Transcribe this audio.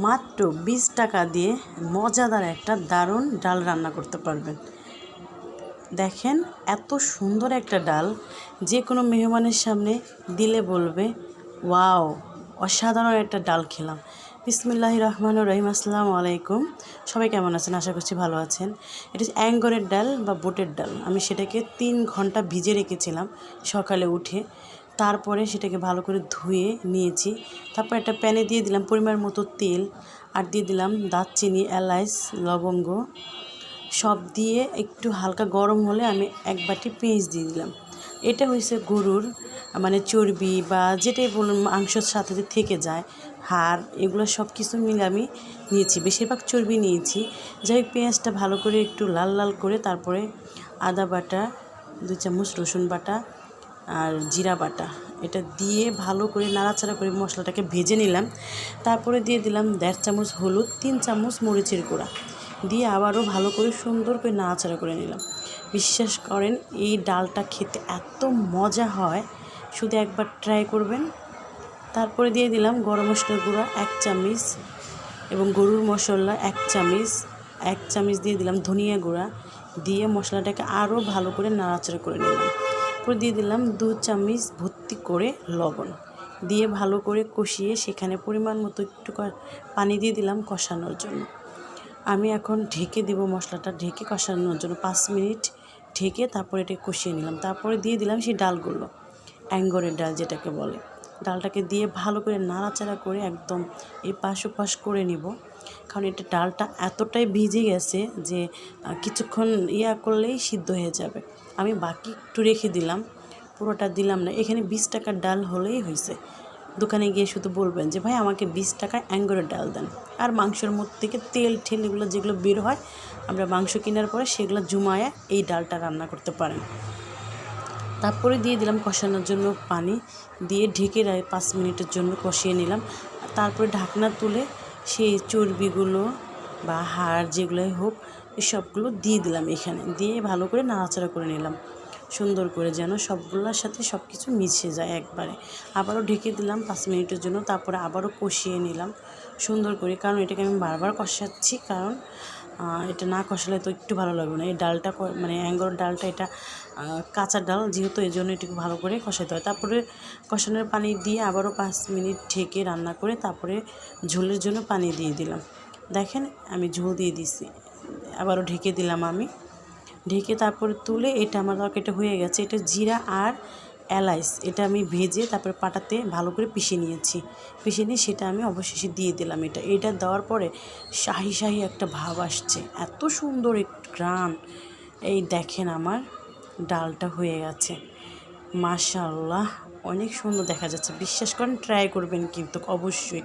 মাত্র 20 টাকা দিয়ে মজাদার একটা দারুণ ডাল রান্না করতে পারবেন। দেখেন এত সুন্দর একটা ডাল, যে কোনো মেহমানের সামনে দিলে বলবে ওয়াও, অসাধারণ একটা ডাল খেলাম। বিসমিল্লাহির রহমানির রহিম। আসসালামু আলাইকুম। সবাই কেমন আছেন? আশা করছি ভালো আছেন। এটা অ্যাঙ্গরের ডাল বা বুটের ডাল। আমি সেটাকে 3 ঘন্টা ভিজে রেখেছিলাম সকালে উঠে। তারপরে সেটাকে ভালো করে ধুয়ে নিয়েছি। তারপর একটা প্যানে দিয়ে দিলাম পরিমাণ মতো তেল, আর দিয়ে দিলাম দারচিনি, এলাচ, লবঙ্গ সব দিয়ে একটু হালকা গরম হলে আমি 1 বাটি পেঁয়াজ দিয়ে দিলাম। এটা হয়েছে গরুর মানে চর্বি বা যেটাই বলুন মাংসর সাথে যে থেকে যায়, হাড়, এগুলো সব কিছু মিলে আমি নিয়েছি, বেশিরভাগ চর্বি নিয়েছি। যাই হোক, পেঁয়াজটা ভালো করে একটু লাল লাল করে তারপরে আদা বাটা 2 চামচ, রসুন বাটা আর জিরা বাটা এটা দিয়ে ভালো করে নাড়াচাড়া করে মশলাটাকে ভেজে নিলাম। তারপরে দিয়ে দিলাম 1.5 চামচ হলুদ, 3 চামচ মরিচের গুঁড়া দিয়ে আবারও ভালো করে সুন্দর করে নাড়াচাড়া করে নিলাম। বিশ্বাস করেন এই ডালটা খেতে এত মজা হয়, শুধু একবার ট্রাই করবেন। তারপরে দিয়ে দিলাম গরম মশলার গুঁড়া 1 চামচ এবং গরুর মশলা 1 চামচ, 1 চামচ দিয়ে দিলাম ধনিয়া গুঁড়া, দিয়ে মশলাটাকে আরও ভালো করে নাড়াচাড়া করে নিলাম। তারপর দিয়ে দিলাম 2 চামচ ভর্তি করে লবণ দিয়ে ভালো করে কষিয়ে সেখানে পরিমাণ মতো একটু পানি দিয়ে দিলাম কষানোর জন্য। আমি এখন ঢেকে দেবো, মশলাটা ঢেকে কষানোর জন্য 5 মিনিট ঢেকে তারপরে এটা কষিয়ে নিলাম। তারপরে দিয়ে দিলাম সেই ডালগুলো, অ্যাঙ্গরের ডাল যেটাকে বলে। ডালটাকে দিয়ে ভালো করে নাড়াচাড়া করে একদম এপাশ ওপাশ করে নিব, কারণ এটা ডালটা এতটাই ভিজে গেছে যে কিছুক্ষণ করলেই সিদ্ধ হয়ে যাবে। আমি বাকি একটু রেখে দিলাম, পুরোটা দিলাম না। এখানে 20 টাকার ডাল হলেই হয়েছে। দোকানে গিয়ে শুধু বলবেন যে ভাই আমাকে 20 টাকায় অ্যাঙ্গরের ডাল দেন, আর মাংসের মধ্যে থেকে তেল ঠেল এগুলো যেগুলো বের হয় আমরা মাংস কেনার পরে সেগুলো জুমায়া এই ডালটা রান্না করতে পারেন। তারপরে দিয়ে দিলাম কষানোর জন্য পানি, দিয়ে ঢেকে 5 মিনিটের জন্য কষিয়ে নিলাম। তারপরে ঢাকনা তুলে সেই চর্বিগুলো বা হাড় যেগুলোই হোক সবগুলো দিয়ে দিলাম, এখানে দিয়ে ভালো করে নাড়াচাড়া করে নিলাম সুন্দর করে, যেন সবগুলোর সাথে সব কিছু মিশে যায় একবারে। আবারও ঢেকে দিলাম 5 মিনিটের জন্য। তারপরে আবারও কষিয়ে নিলাম সুন্দর করে, কারণ এটাকে আমি বারবার কষাচ্ছি, কারণ এটা না কষালে তো একটু ভালো লাগবে না। এই ডালটা মানে অ্যাঙ্গরের ডালটা এটা কাঁচা ডাল যেহেতু, এই জন্য এটাকে ভালো করে কষাতে হয়। তারপরে কষানোর পানি দিয়ে আবারও 5 মিনিট ঢেকে রান্না করে তারপরে ঝোলের জন্য পানি দিয়ে দিলাম। দেখেন আমি ঝোল দিয়ে দিছি, আবারও ঢেকে দিলাম আমি। ঢেকে তারপরে তুলে এটা আমার তরকারিটা হয়ে গেছে। এটা জিরা আর এলাচ এটা আমি ভেজে তারপরে পাটাতে ভালো করে পিষে নিয়েছি। পিষে নিয়ে সেটা আমি অবশেষে দিয়ে দিলাম। এটা দেওয়ার পরে শাহি শাহি একটা ভাব আসছে, এত সুন্দর একটু ঘ্রাণ। এই দেখেন আমার ডালটা হয়ে গেছে, মাশাআল্লাহ, অনেক সুন্দর দেখা যাচ্ছে। বিশ্বাস করেন, ট্রাই করবেন কিন্তু অবশ্যই।